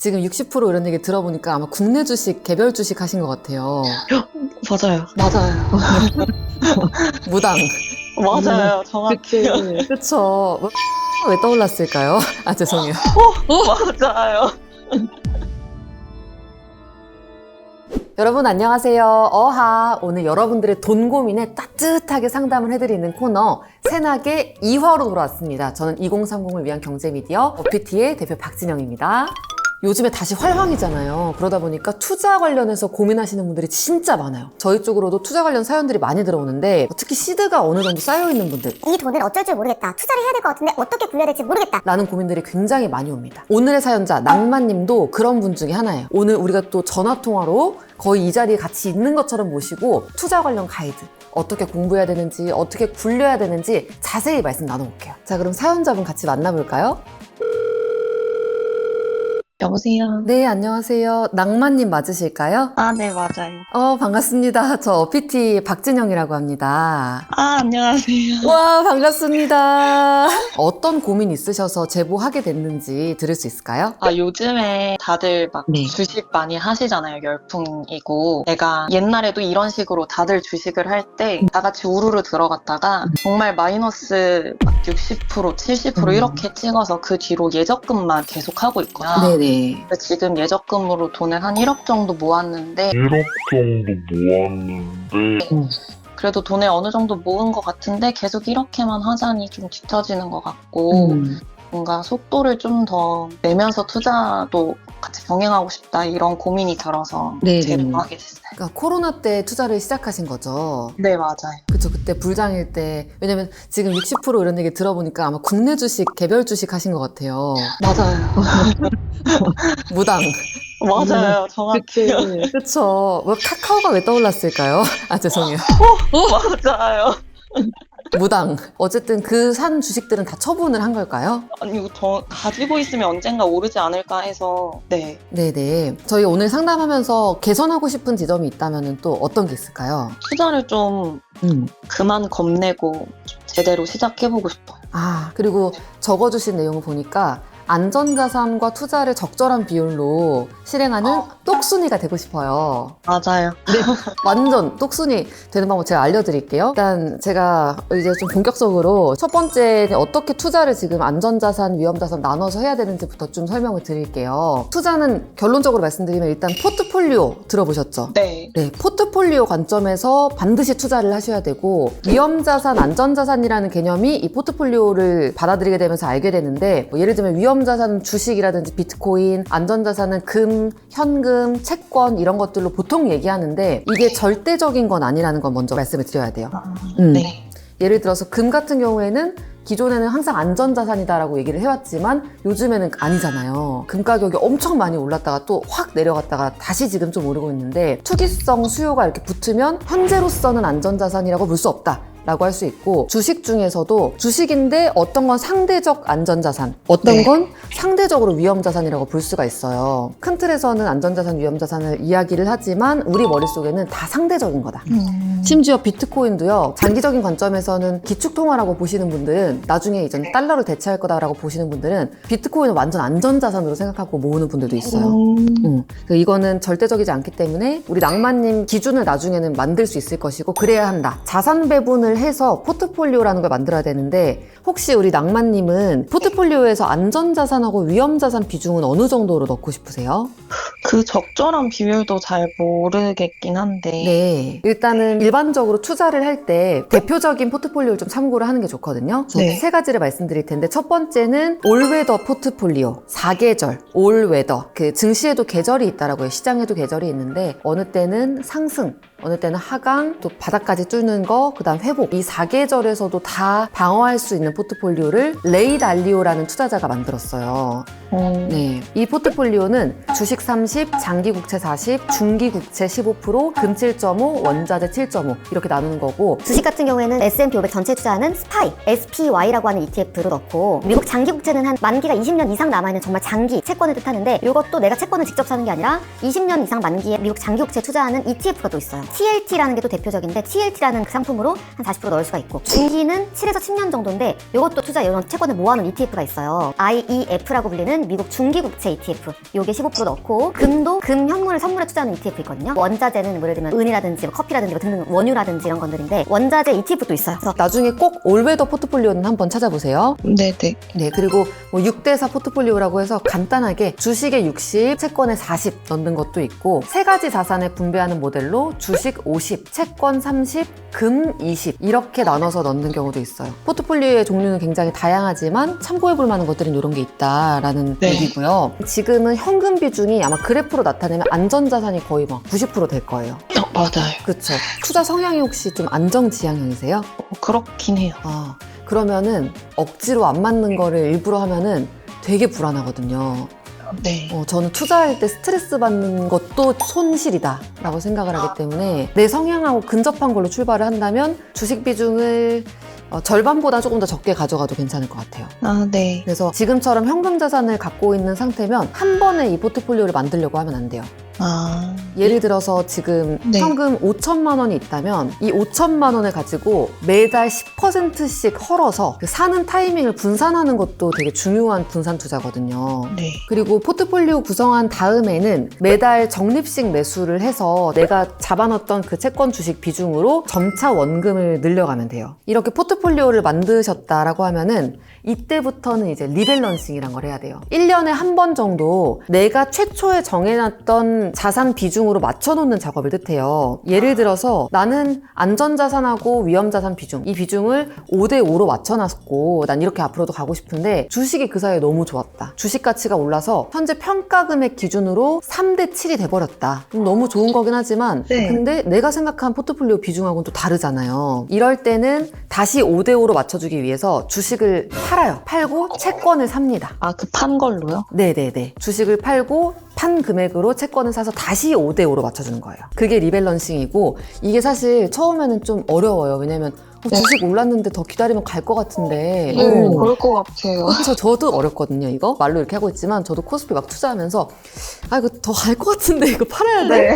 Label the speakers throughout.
Speaker 1: 지금 60% 이런 얘기 들어보니까 아마 국내 주식, 개별 주식 하신 것 같아요.
Speaker 2: 맞아요. 맞아요.
Speaker 1: 무당.
Speaker 2: 맞아요. 정확히.
Speaker 1: 그쵸. 왜 떠올랐을까요? 아, 죄송해요.
Speaker 2: 맞아요.
Speaker 1: 여러분 안녕하세요. 어하. 오늘 여러분들의 돈 고민에 따뜻하게 상담을 해드리는 코너 새나게 2화로 돌아왔습니다. 저는 2030을 위한 경제미디어 OPT의 대표 박진영입니다. 요즘에 다시 활황이잖아요. 그러다 보니까 투자 관련해서 고민하시는 분들이 진짜 많아요. 저희 쪽으로도 투자 관련 사연들이 많이 들어오는데 특히 시드가 어느 정도 쌓여있는 분들,
Speaker 3: 이 돈을 어쩔 줄 모르겠다. 투자를 해야 될 것 같은데 어떻게 굴려야 될지 모르겠다.
Speaker 1: 라는 고민들이 굉장히 많이 옵니다. 오늘의 사연자 낭만님도 그런 분 중에 하나예요. 오늘 우리가 또 전화통화로 거의 이 자리에 같이 있는 것처럼 모시고 투자 관련 가이드, 어떻게 공부해야 되는지, 어떻게 굴려야 되는지 자세히 말씀 나눠볼게요. 자, 그럼 사연자분 같이 만나볼까요?
Speaker 2: 여보세요?
Speaker 1: 네, 안녕하세요. 낭만님 맞으실까요?
Speaker 2: 아, 네, 맞아요.
Speaker 1: 반갑습니다. 저 OPT 박진영이라고 합니다.
Speaker 2: 아, 안녕하세요.
Speaker 1: 와, 반갑습니다. 어떤 고민 있으셔서 제보하게 됐는지 들을 수 있을까요?
Speaker 2: 아, 요즘에 다들 막
Speaker 1: 네.
Speaker 2: 주식 많이 하시잖아요. 열풍이고. 내가 옛날에도 이런 식으로 다들 주식을 할 때 다 같이 우르르 들어갔다가 정말 마이너스 막 60%, 70% 이렇게 찍어서 그 뒤로 예적금만 계속 하고 있거든요.
Speaker 1: 네네.
Speaker 2: 근데 지금 예적금으로 돈을 한 1억 정도 모았는데
Speaker 4: 1억 정도 모았는데
Speaker 2: 그래도 돈을 어느 정도 모은 것 같은데 계속 이렇게만 하자니 좀 뒤처지는 것 같고 뭔가 속도를 좀 더 내면서 투자도 같이 병행하고 싶다 이런 고민이 들어서
Speaker 1: 네네.
Speaker 2: 제보하게 됐어요.
Speaker 1: 그러니까 코로나 때 투자를 시작하신 거죠?
Speaker 2: 네, 맞아요.
Speaker 1: 그쵸, 그때 불장일 때. 왜냐면 지금 60% 이런 얘기 들어보니까 아마 국내 주식, 개별 주식 하신 것 같아요.
Speaker 2: 맞아요.
Speaker 1: 무당.
Speaker 2: 맞아요. 정확히.
Speaker 1: 그쵸. 왜 카카오가 왜 떠올랐을까요? 아, 죄송해요.
Speaker 2: 맞아요.
Speaker 1: 무당. 어쨌든 그 산 주식들은 다 처분을 한 걸까요?
Speaker 2: 아니, 이거 저 가지고 있으면 언젠가 오르지 않을까 해서 네.
Speaker 1: 네네. 저희 오늘 상담하면서 개선하고 싶은 지점이 있다면 또 어떤 게 있을까요?
Speaker 2: 투자를 좀 그만 겁내고 좀 제대로 시작해보고 싶어요.
Speaker 1: 아, 그리고 적어주신 내용을 보니까 안전자산과 투자를 적절한 비율로 실행하는 똑순이가 되고 싶어요.
Speaker 2: 맞아요.
Speaker 1: 완전 똑순이 되는 방법 제가 알려드릴게요. 일단 제가 이제 좀 본격적으로 첫 번째 어떻게 투자를 지금 안전자산, 위험자산 나눠서 해야 되는지부터 좀 설명을 드릴게요. 투자는 결론적으로 말씀드리면 일단 포트폴리오 들어보셨죠?
Speaker 2: 네.
Speaker 1: 네, 포트폴리오 관점에서 반드시 투자를 하셔야 되고 위험자산, 안전자산이라는 개념이 이 포트폴리오를 받아들이게 되면서 알게 되는데 뭐 예를 들면 위험자산은 주식이라든지 비트코인, 안전자산은 금, 현금, 채권 이런 것들로 보통 얘기하는데 이게 절대적인 건 아니라는 건 먼저 말씀을 드려야 돼요.
Speaker 2: 네.
Speaker 1: 예를 들어서 금 같은 경우에는 기존에는 항상 안전자산이다라고 얘기를 해왔지만 요즘에는 아니잖아요. 금 가격이 엄청 많이 올랐다가 또 확 내려갔다가 다시 지금 좀 오르고 있는데 투기성 수요가 이렇게 붙으면 현재로서는 안전자산이라고 볼 수 없다. 라고 할 수 있고 주식 중에서도 주식인데 어떤 건 상대적 안전자산, 어떤 건 상대적으로 위험자산이라고 볼 수가 있어요. 큰 틀에서는 안전자산, 위험자산을 이야기를 하지만 우리 머릿속에는 다 상대적인 거다. 심지어 비트코인도요. 장기적인 관점에서는 기축통화라고 보시는 분들은 나중에 이제 달러를 대체할 거다라고 보시는 분들은 비트코인을 완전 안전자산으로 생각하고 모으는 분들도 있어요. 그래서 이거는 절대적이지 않기 때문에 우리 낭만님 기준을 나중에는 만들 수 있을 것이고 그래야 한다. 자산 배분을 해서 포트폴리오라는 걸 만들어야 되는데 혹시 우리 낭만님은 포트폴리오에서 안전자산하고 위험자산 비중은 어느 정도로 넣고 싶으세요?
Speaker 2: 그 적절한 비율도 잘 모르겠긴 한데
Speaker 1: 네. 일단은 일반적으로 투자를 할 때 대표적인 포트폴리오를 좀 참고를 하는 게 좋거든요.
Speaker 2: 네.
Speaker 1: 세 가지를 말씀드릴 텐데 첫 번째는 올웨더 포트폴리오. 4계절. 올웨더. 그 증시에도 계절이 있다라고 해요. 시장에도 계절이 있는데 어느 때는 상승, 어느 때는 하강, 또 바닥까지 뚫는 거, 그 다음 회복. 이 4계절에서도 다 방어할 수 있는 포트폴리오를 레이 달리오라는 투자자가 만들었어요. 네. 이 포트폴리오는 주식 30, 40, 장기국채 40, 중기국채 15%, 금 7.5, 원자재 7.5 이렇게 나누는 거고
Speaker 3: 주식 같은 경우에는 S&P 500 전체에 투자하는 SPY, SPY라고 하는 ETF로 넣고 미국 장기 국채는 한 만기가 20년 이상 남아있는 정말 장기 채권을 뜻하는데 이것도 내가 채권을 직접 사는 게 아니라 20년 이상 만기에 미국 장기 국채에 투자하는 ETF가 또 있어요. TLT라는 게 또 대표적인데 TLT라는 그 상품으로 한 40% 넣을 수가 있고 중기는 7에서 10년 정도인데 이것도 투자 이런 채권을 모아놓은 ETF가 있어요. IEF라고 불리는 미국 중기 국채 ETF 요게 15% 넣고 금도 금 현물을 선물에 투자하는 ETF 있거든요. 원자재는 뭐 예를 들면 은이라든지 뭐 커피라든지 뭐 등등 원유라든지 이런 것들인데 원자재 ETF도 있어요. 그래서
Speaker 1: 나중에 꼭 올웨더 포트폴리오는 한번 찾아보세요.
Speaker 2: 네네.
Speaker 1: 네, 그리고 뭐 6대4 포트폴리오라고 해서 간단하게 주식에 60, 채권에 40 넣는 것도 있고 세 가지 자산을 분배하는 모델로 주식 50, 채권 30, 금 20 이렇게 나눠서 넣는 경우도 있어요. 포트폴리오의 종류는 굉장히 다양하지만 참고해볼 만한 것들은 이런 게 있다라는
Speaker 2: 네.
Speaker 1: 얘기고요. 지금은 현금 비중이 아마 그래프로 나타내면 안전자산이 거의 막 90% 될 거예요.
Speaker 2: 맞아요.
Speaker 1: 그렇죠. 투자 성향이 혹시 좀 안정지향형이세요?
Speaker 2: 그렇긴 해요.
Speaker 1: 아, 그러면은 억지로 안 맞는 거를 일부러 하면은 되게 불안하거든요.
Speaker 2: 네.
Speaker 1: 저는 투자할 때 스트레스 받는 것도 손실이다 라고 생각을 하기 때문에 내 성향하고 근접한 걸로 출발을 한다면 주식 비중을 절반보다 조금 더 적게 가져가도 괜찮을 것 같아요.
Speaker 2: 아, 네.
Speaker 1: 그래서 지금처럼 현금 자산을 갖고 있는 상태면 한 번에 이 포트폴리오를 만들려고 하면 안 돼요.
Speaker 2: 아,
Speaker 1: 예를 들어서 지금
Speaker 2: 네.
Speaker 1: 현금 5천만 원이 있다면 이 5천만 원을 가지고 매달 10%씩 헐어서 그 사는 타이밍을 분산하는 것도 되게 중요한 분산 투자거든요.
Speaker 2: 네.
Speaker 1: 그리고 포트폴리오 구성한 다음에는 매달 적립식 매수를 해서 내가 잡아놨던 그 채권 주식 비중으로 점차 원금을 늘려가면 돼요. 이렇게 포트폴리오를 만드셨다라고 하면은 이때부터는 이제 리밸런싱이란 걸 해야 돼요. 1년에 한 번 정도 내가 최초에 정해놨던 자산 비중으로 맞춰놓는 작업을 뜻해요. 예를 들어서 나는 안전자산하고 위험자산 비중, 이 비중을 5대5로 맞춰놨고 난 이렇게 앞으로도 가고 싶은데 주식이 그 사이에 너무 좋았다. 주식 가치가 올라서 현재 평가 금액 기준으로 3대7이 돼버렸다. 너무 좋은 거긴 하지만
Speaker 2: 네.
Speaker 1: 근데 내가 생각한 포트폴리오 비중하고는 또 다르잖아요. 이럴 때는 다시 5대5로 맞춰주기 위해서 주식을 팔아요. 팔고 채권을 삽니다.
Speaker 2: 아, 그 판 걸로요?
Speaker 1: 네네네. 주식을 팔고 판 금액으로 채권을 사서 다시 5대5로 맞춰주는 거예요. 그게 리밸런싱이고 이게 사실 처음에는 좀 어려워요. 왜냐면 주식 올랐는데 더 기다리면 갈 것 같은데
Speaker 2: 그럴 것 같아요.
Speaker 1: 저도 어렵거든요. 이거 말로 이렇게 하고 있지만 저도 코스피 막 투자하면서 아 이거 더 갈 것 같은데 이거 팔아야 돼?
Speaker 2: 네.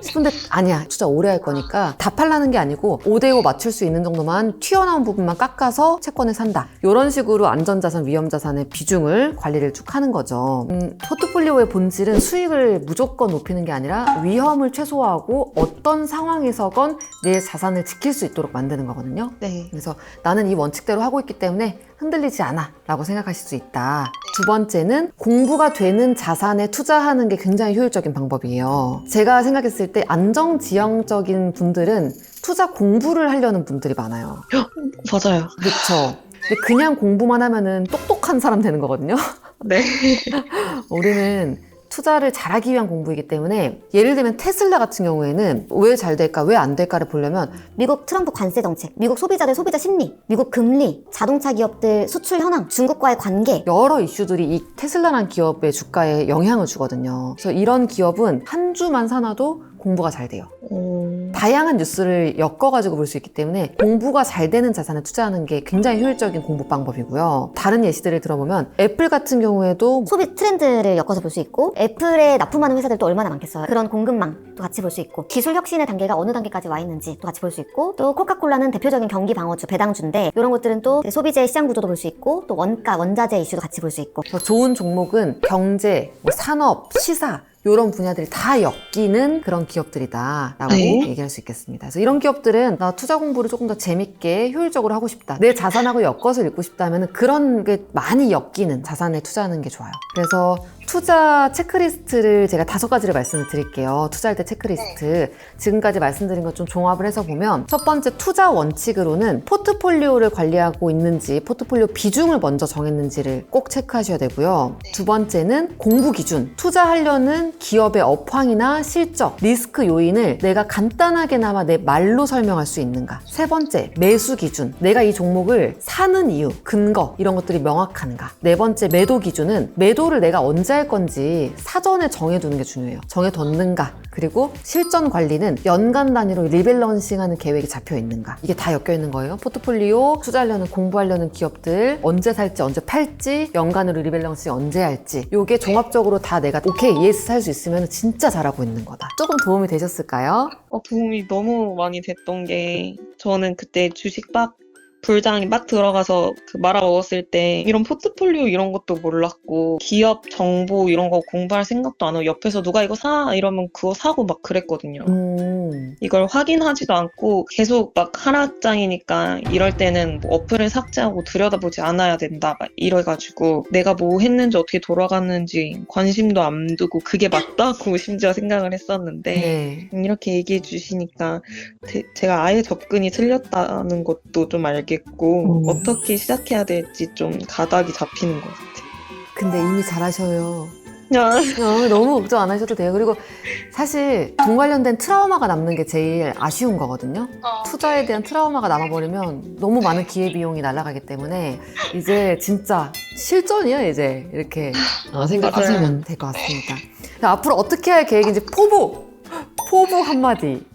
Speaker 1: 싶은데 아니야. 투자 오래 할 거니까 다 팔라는 게 아니고 5대5 맞출 수 있는 정도만 튀어나온 부분만 깎아서 채권을 산다. 이런 식으로 안전자산, 위험자산의 비중을 관리를 쭉 하는 거죠. 포트폴리오의 본질은 수익을 무조건 높이는 게 아니라 위험을 최소화하고 어떤 상황에서건 내 자산을 지킬 수 있도록 만드는 거거든요.
Speaker 2: 네.
Speaker 1: 그래서 나는 이 원칙대로 하고 있기 때문에 흔들리지 않아 라고 생각하실 수 있다. 두 번째는 공부가 되는 자산에 투자하는 게 굉장히 효율적인 방법이에요. 제가 생각했을 때 안정지향적인 분들은 투자 공부를 하려는 분들이 많아요.
Speaker 2: 맞아요.
Speaker 1: 그렇죠. 근데 그냥 공부만 하면은 똑똑한 사람 되는 거거든요.
Speaker 2: 네.
Speaker 1: 우리는 투자를 잘하기 위한 공부이기 때문에 예를 들면 테슬라 같은 경우에는 왜 잘 될까, 왜 안 될까를 보려면
Speaker 3: 미국 트럼프 관세 정책, 미국 소비자들 소비자 심리, 미국 금리, 자동차 기업들 수출 현황, 중국과의 관계
Speaker 1: 여러 이슈들이 이 테슬라라는 기업의 주가에 영향을 주거든요. 그래서 이런 기업은 한 주만 사놔도 공부가 잘 돼요. 다양한 뉴스를 엮어가지고 볼 수 있기 때문에 공부가 잘 되는 자산에 투자하는 게 굉장히 효율적인 공부 방법이고요. 다른 예시들을 들어보면 애플 같은 경우에도
Speaker 3: 소비 트렌드를 엮어서 볼 수 있고 애플에 납품하는 회사들도 얼마나 많겠어요. 그런 공급망도 같이 볼 수 있고 기술 혁신의 단계가 어느 단계까지 와 있는지 또 같이 볼 수 있고 또 코카콜라는 대표적인 경기 방어주, 배당주인데 이런 것들은 또 소비재의 시장 구조도 볼 수 있고 또 원가, 원자재 이슈도 같이 볼 수 있고
Speaker 1: 더 좋은 종목은 경제, 산업, 시사 이런 분야들이 다 엮이는 그런 기업들이다라고
Speaker 2: 네.
Speaker 1: 얘기할 수 있겠습니다. 그래서 이런 기업들은 나 투자 공부를 조금 더 재밌게 효율적으로 하고 싶다. 내 자산하고 엮어서 읽고 싶다면 그런 게 많이 엮이는 자산에 투자하는 게 좋아요. 그래서 투자 체크리스트를 제가 5가지를 말씀을 드릴게요. 투자할 때 체크리스트. 지금까지 말씀드린 것 좀 종합을 해서 보면 첫 번째 투자 원칙으로는 포트폴리오를 관리하고 있는지 포트폴리오 비중을 먼저 정했는지를 꼭 체크하셔야 되고요. 두 번째는 공부 기준. 투자하려는 기업의 업황이나 실적, 리스크 요인을 내가 간단하게나마 내 말로 설명할 수 있는가. 세 번째, 매수 기준. 내가 이 종목을 사는 이유, 근거 이런 것들이 명확한가. 네 번째, 매도 기준은 매도를 내가 언제 할 할 건지 사전에 정해두는 게 중요해요. 정해뒀는가, 그리고 실전 관리는 연간 단위로 리밸런싱하는 계획이 잡혀 있는가, 이게 다 엮여 있는 거예요. 포트폴리오, 투자하려는, 공부하려는 기업들 언제 살지 언제 팔지, 연간으로 리밸런싱 언제 할지, 이게 종합적으로 다 내가 오케이 예스 할 수 있으면 진짜 잘하고 있는 거다. 조금 도움이 되셨을까요?
Speaker 5: 도움이 너무 많이 됐던 게, 저는 그때 주식박 불장이 막 들어가서 말아 먹었을 때 이런 포트폴리오 이런 것도 몰랐고, 기업 정보 이런 거 공부할 생각도 안 하고 옆에서 누가 이거 사 이러면 그거 사고 막 그랬거든요. 이걸 확인하지도 않고 계속 막 하락장이니까 이럴 때는 뭐 어플을 삭제하고 들여다보지 않아야 된다 막 이래가지고 내가 뭐 했는지 어떻게 돌아갔는지 관심도 안 두고 그게 맞다고 심지어 생각을 했었는데,
Speaker 1: 네.
Speaker 5: 이렇게 얘기해 주시니까 제가 아예 접근이 틀렸다는 것도 좀 알겠고 어떻게 시작해야 될지 좀 가닥이 잡히는 것 같아요.
Speaker 1: 근데 이미 잘하셔요.
Speaker 5: 야,
Speaker 1: 너무 걱정 안 하셔도 돼요. 그리고 사실 돈 관련된 트라우마가 남는 게 제일 아쉬운 거거든요. 투자에 대한 트라우마가 남아버리면 너무 많은 기회비용이 날아가기 때문에 이제 진짜 실전이야 이제 이렇게 생각하시면 될 것 같습니다. 앞으로 어떻게 할 계획인지 포부 한마디.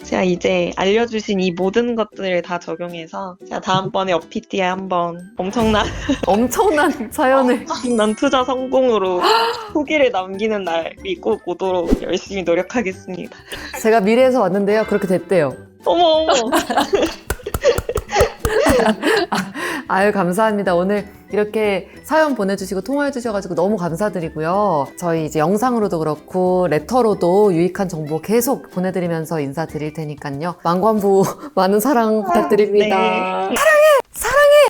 Speaker 5: 제가 이제 알려주신 이 모든 것들을 다 적용해서 제가 다음번에 어피티에 한번 엄청난
Speaker 1: 사연을
Speaker 5: 난 투자 성공으로 후기를 남기는 날이 꼭 오도록 열심히 노력하겠습니다.
Speaker 1: 제가 미래에서 왔는데요. 그렇게 됐대요.
Speaker 5: 어머.
Speaker 1: 아유, 감사합니다. 오늘 이렇게 사연 보내주시고 통화해주셔가지고 너무 감사드리고요. 저희 이제 영상으로도 그렇고 레터로도 유익한 정보 계속 보내드리면서 인사드릴 테니까요. 만관부 많은 사랑 부탁드립니다.
Speaker 5: 네.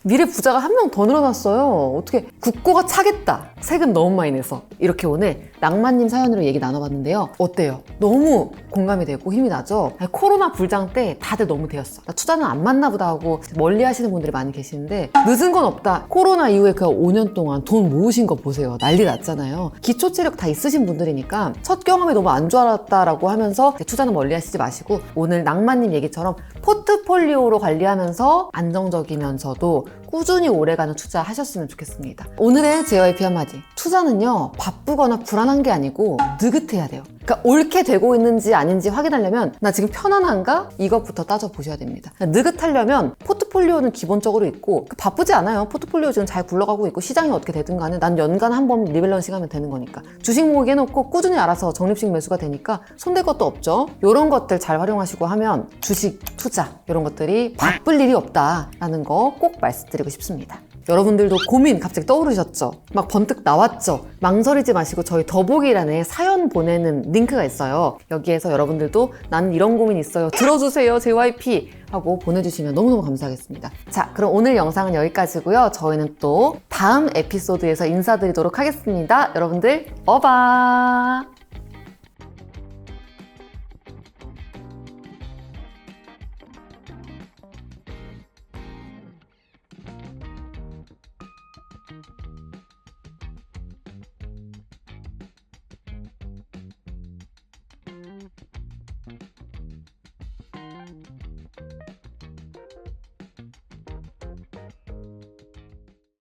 Speaker 1: 미래 부자가 한 명 더 늘어났어요. 어떻게 국고가 차겠다. 세금 너무 많이 내서. 이렇게 오늘 낭만님 사연으로 얘기 나눠봤는데요. 어때요? 너무 공감이 되고 힘이 나죠? 아니, 코로나 불장 때 다들 너무 되었어. 나 투자는 안 맞나 보다 하고 멀리 하시는 분들이 많이 계시는데 늦은 건 없다. 코로나 이후에 그 5년 동안 돈 모으신 거 보세요. 난리 났잖아요. 기초 체력 다 있으신 분들이니까 첫 경험이 너무 안 좋았다라고 하면서 투자는 멀리 하시지 마시고 오늘 낭만님 얘기처럼 포트폴리오로 관리하면서 안정적이면서도 꾸준히 오래가는 투자 하셨으면 좋겠습니다. 오늘의 JYP 한마디. 투자는요, 바쁘거나 불안한 게 아니고 느긋해야 돼요. 그러니까 옳게 되고 있는지 아닌지 확인하려면 나 지금 편안한가? 이것부터 따져보셔야 됩니다. 그러니까 느긋하려면 포트폴리오는 기본적으로 있고 바쁘지 않아요. 포트폴리오 지금 잘 굴러가고 있고 시장이 어떻게 되든 간에 난 연간 한 번 리밸런싱 하면 되는 거니까. 주식 모으기 해놓고 꾸준히 알아서 적립식 매수가 되니까 손댈 것도 없죠. 이런 것들 잘 활용하시고 하면 주식, 투자 이런 것들이 바쁠 일이 없다라는 거 꼭 말씀드리고 싶습니다. 여러분들도 고민 갑자기 떠오르셨죠? 막 번뜩 나왔죠? 망설이지 마시고 저희 더보기란에 사연 보내는 링크가 있어요. 여기에서 여러분들도 나는 이런 고민 있어요. 들어주세요. JYP 하고 보내주시면 너무너무 감사하겠습니다. 자, 그럼 오늘 영상은 여기까지고요. 저희는 또 다음 에피소드에서 인사드리도록 하겠습니다. 여러분들 어바!